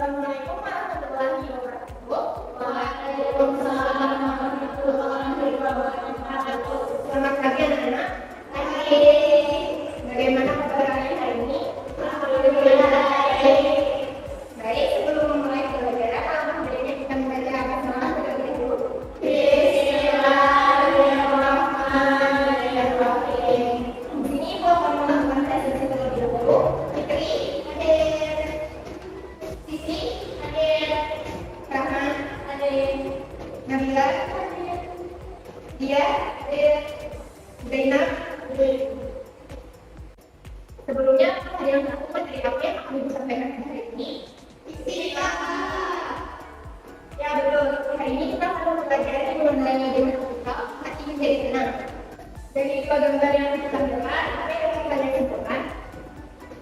Assalamualaikum warahmatullahi wabarakatuh. Waalaikumsalam warahmatullahi wabarakatuh. Selamat pagi anak-anak. Pagi. Bagaimana kabar kalian hari ini? Alhamdulillah baik. Baik, sebelum memulai pelajaran, alhamdulillah kita membaca basmalah terlebih dahulu. Bismillahirrahmanirrahim. Di sini ibu akan melakukan tes terlebih dahulu. Fitri, hadir. Sisi, hadir. Rahman, hadir. Nabila, hadir. Dia, hadir. Zainab, hadir. Sebelumnya, ada yang melakukan dari apa yang akan ibu sampaikan hari ini? Ya betul, hari ini kita akan mempelajari mengenai dinamika hati menjadi tenang. Dari dua gambar yang kita tampilkan, apa yang akan kalian simpulkan?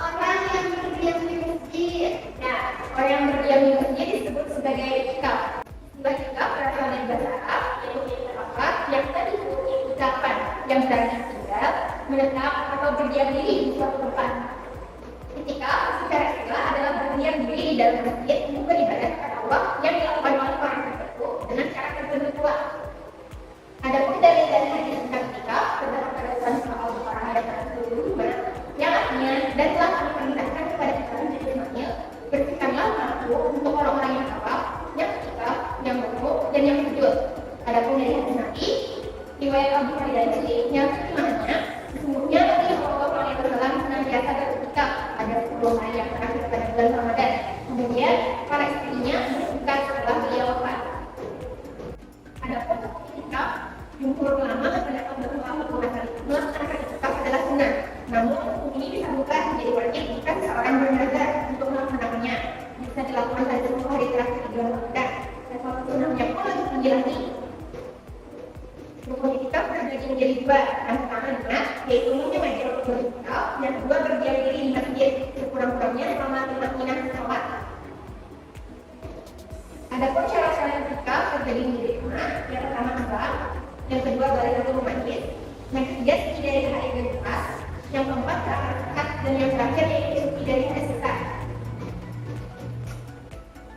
Orang yang berdiam di masjid. Ya, orang yang berdiam di masjid disebut sebagai itikaf. Istilah itikaf berasal dari bahasa Arab, yaitu kata yang tadi disebut ucapan yang berarti tinggal, menetap atau berdiam diri di suatu tempat. Itikaf secara istilah adalah berdiam diri di dalam masjid untuk beribadah kepada Allah yang dilakukan oleh orang tertentu dengan cara tertentu pula. Adapun dalil dari hadis tentang itikaf terdapat pada surah Al-Baqarah ayat 125 yang artinya dan telah kami perintahkan kepada kita menjadi Ismail, bersihkanlah makhluk untuk orang-orang yang kafir, yang itikaf, yang berwudu dan yang sujud. Adapun dari hadis Nabi riwayat Abu Hurairah dan Muslim yang maknanya sesungguhnya Nabi Shallallahu Alaihi Wasallam senantiasa beritikaf pada 10 hari yang terakhir pada bulan Ramadan. Kemudian para istrinya berbuka setelah beliau wafat. Adapun itikaf, jumhur ulama berpendapat bahwa melaksanakan itikaf adalah sunnah. Namun hukum ini bisa berubah menjadi wajib jika seseorang bernazar untuk melaksanakannya. Bisa dilakukan pada 10 hari terakhir di bulan Ramadan. Dan kalau sunnahnya pun lebih tinggi lagi. Rukun itikaf terbagi menjadi dua. Yang pertama niat, yaitu menyengaja untuk beritikaf. Yang kedua berdiam diri di masjid sekurang-kurangnya selama 5 menit sholat. Adapun syarat-syarat itikaf terbagi menjadi 5. Yang pertama azan, yang kedua balighul majlis, yang ketiga suci dari haid dan nifas, yang keempat zakat, dan yang terakhir yaitu suci dari hadas besar.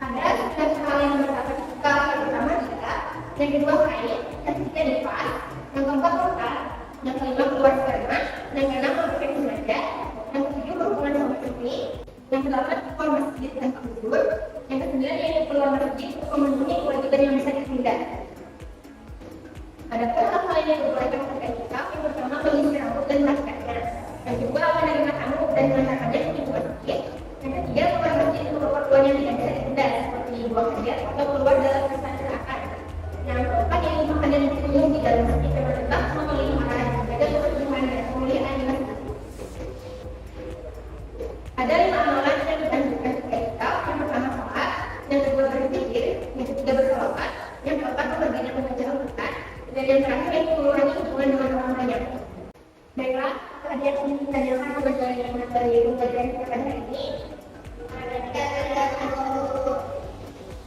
Ada 9 hal yang berkata itikaf. Yang pertama tidak, yang kedua haid, yang ketiga nifas, yang keempat zakat, yang kelima keluar sperma, yang keenam melakukan sengaja, yang ketujuh berhubungan sama istri, yang kedelapan keluar masjid tanpa uzur, yang kesembilan yaitu keluar masjid untuk memenuhi kewajiban yang bisa ditunda. Adapun hal-hal yang diperbolehkan ketika itikaf, yang pertama mengisi rambut dan merapikannya, yang kedua menerima tamu dan mengantarkannya ke pintu masjid, yang ketiga keluar masjid untuk keperluan yang tidak bisa ditunda seperti buang hajat atau keluar dalam keadaan. Yang keempat yaitu makan dan minum di dalam masjid yang tetap memelihara menjaga kebersihan dan kemuliaan di masjid. Ada 5 amalan yang dianjurkan ketika itikaf. Yang pertama sholat, yang kedua berzikir, yang ketiga bersolawat, yang keempat memperbanyak membaca Al-Quran, dan yang terakhir yaitu mengurangi hubungan dengan orang banyak. Baiklah, ada yang ingin ditanyakan sebagai materi pembelajaran kita pada hari ini?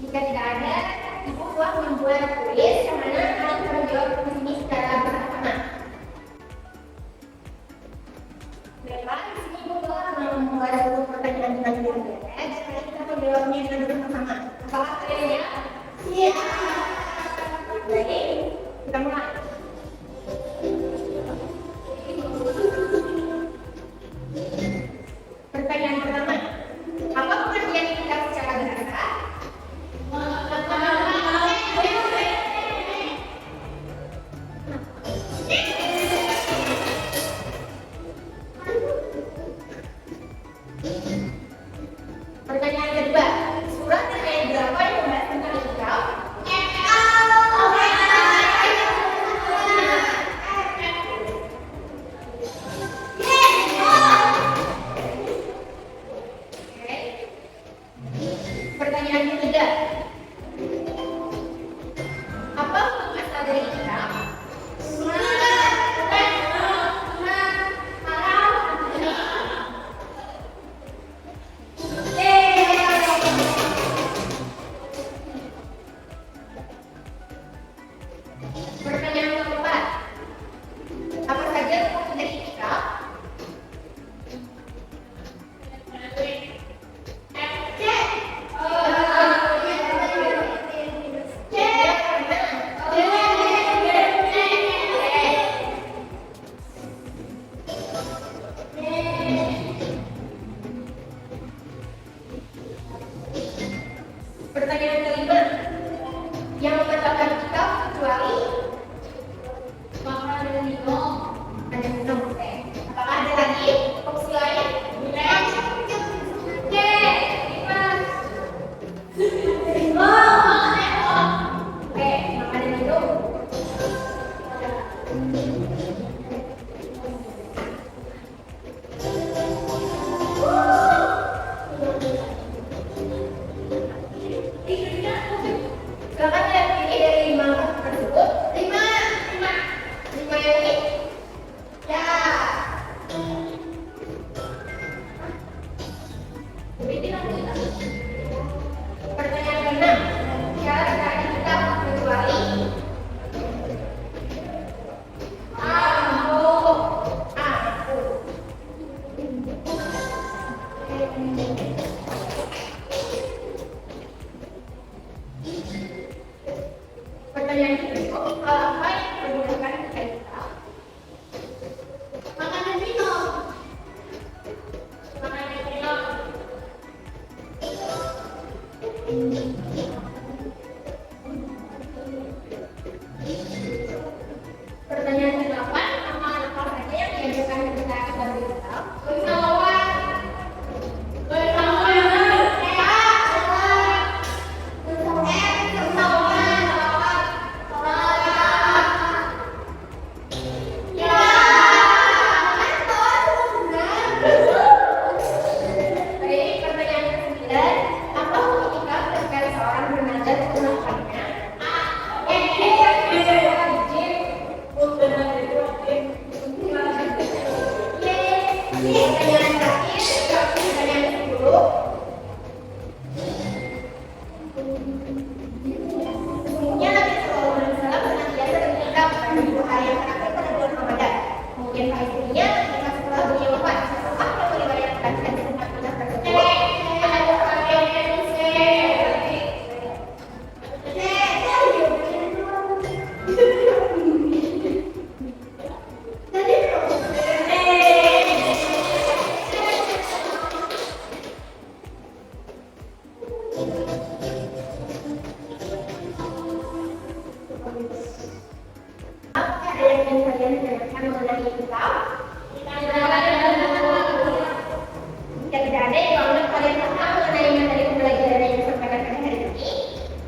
Jika tidak ada, ibu telah membuat tulis yang mana kalian bisa menjawab di sini secara bersama-sama. Baiklah, di sini ibu telah membuat 10 pertanyaan dengan berbeda, dan kita menjawabnya dengan bersama-sama. Apakah kalian ya? Iya. Baik, kita mulai. Pertanyaan pertama, apa pengertian itikaf secara bahasa? Pertanyaan kedua, surat ayat berapa yang membahas tentang itikaf? Pertanyaan ketiga, apa hukum asal dari itikaf? Pertanyaan Pertanyaan kelima, yang membatalkan kita kecuali makan dan minum. Ada minum, oke. Apakah ada lagi opsi lain? Oke, lima. Oke, makan dan minum. Silakan ya, pilih dari 5 tersebut. 5 yang ini. Ya. Pertanyaan ke-6. Syarat tadi kita kecuali pertanyaan kedua, hal apa yang memudahkan kita? Makan dan minum. Makan dan minum. Pertanyaan ke-8, amalan apa saja yang diajarkan ketika kita berbicara? Berkawan.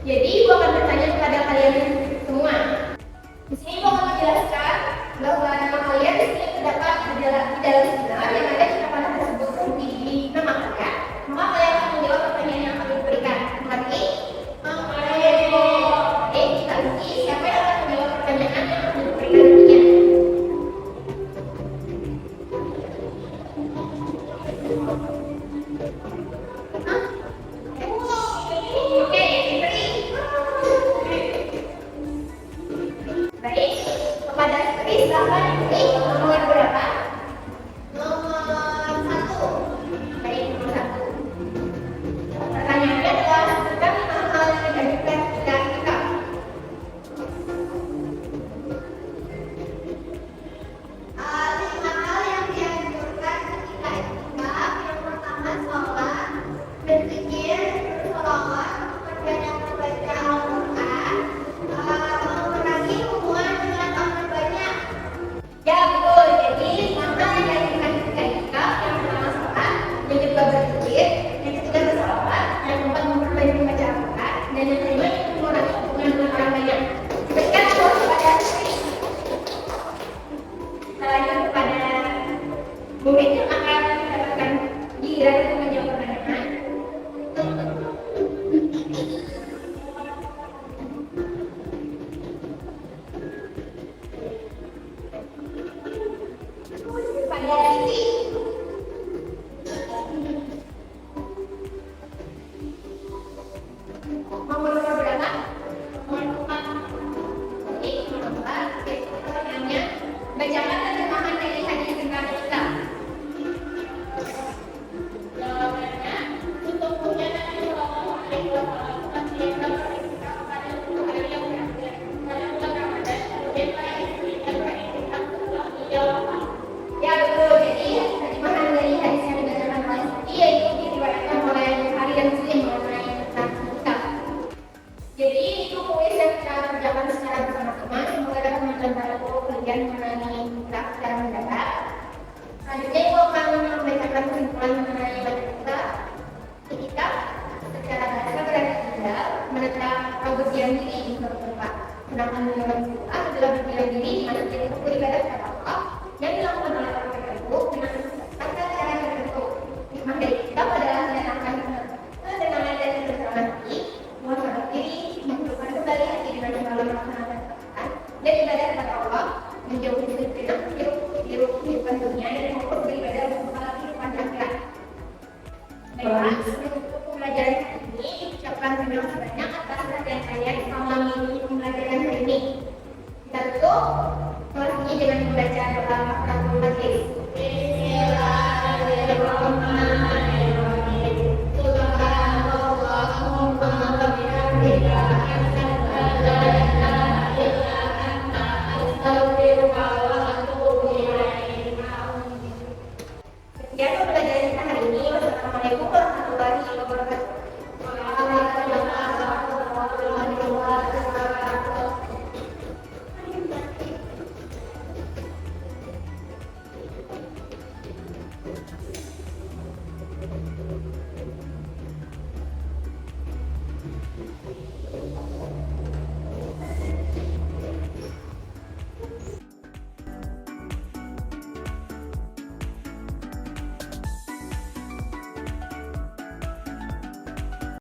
Jadi, ibu akan bertanya kepada kalian semua. Di sini ibu akan menjelaskan bahwa nama kalian di sini terdapat di dalam seminar yang ada di papan tersebut di nama kalian. Maka kalian akan menjawab pertanyaan yang kami berikan. Berarti, kita uji siapa yang akan menjawab pertanyaan yang kami berikan nantinya. Pertanyaannya adalah sebutkan secara bahasa berarti tinggal menetap atau berdiam diri di suatu tempat. Sedangkan menurut Islam adalah berdiam diri di mana jadi beribadah kepada Allah yang dilakukan oleh orang tertentu dengan cara tertentu. Hikmah dari kitab adalah mendatangkan ketenangan dan kebersamaan hati, muhasabah diri, menghidupkan kembali hati dengan segala melaksanakan ketaatan dan ibadah kepada Allah, menjauhi kehidupan kehidupan dunia dan fokus beribadah untuk kehidupan akhirat. Baiklah, untuk pembelajaran hari ini, ucapkan terima kasih banyak atas perhatian kalian selama mengikuti pembelajaran hari ini. Kita tutup kelasnya dengan membaca doa kafaratul majlis. Bismillahirrahmanirrahim. Subhanallahumma wa bihamdika asyhadu an la ilaha illa anta astaghfiruka wa atubu ilaik. Sekian pembelajaran kita hari ini. Wassalamualaikum warahmatullahi wabarakatuh.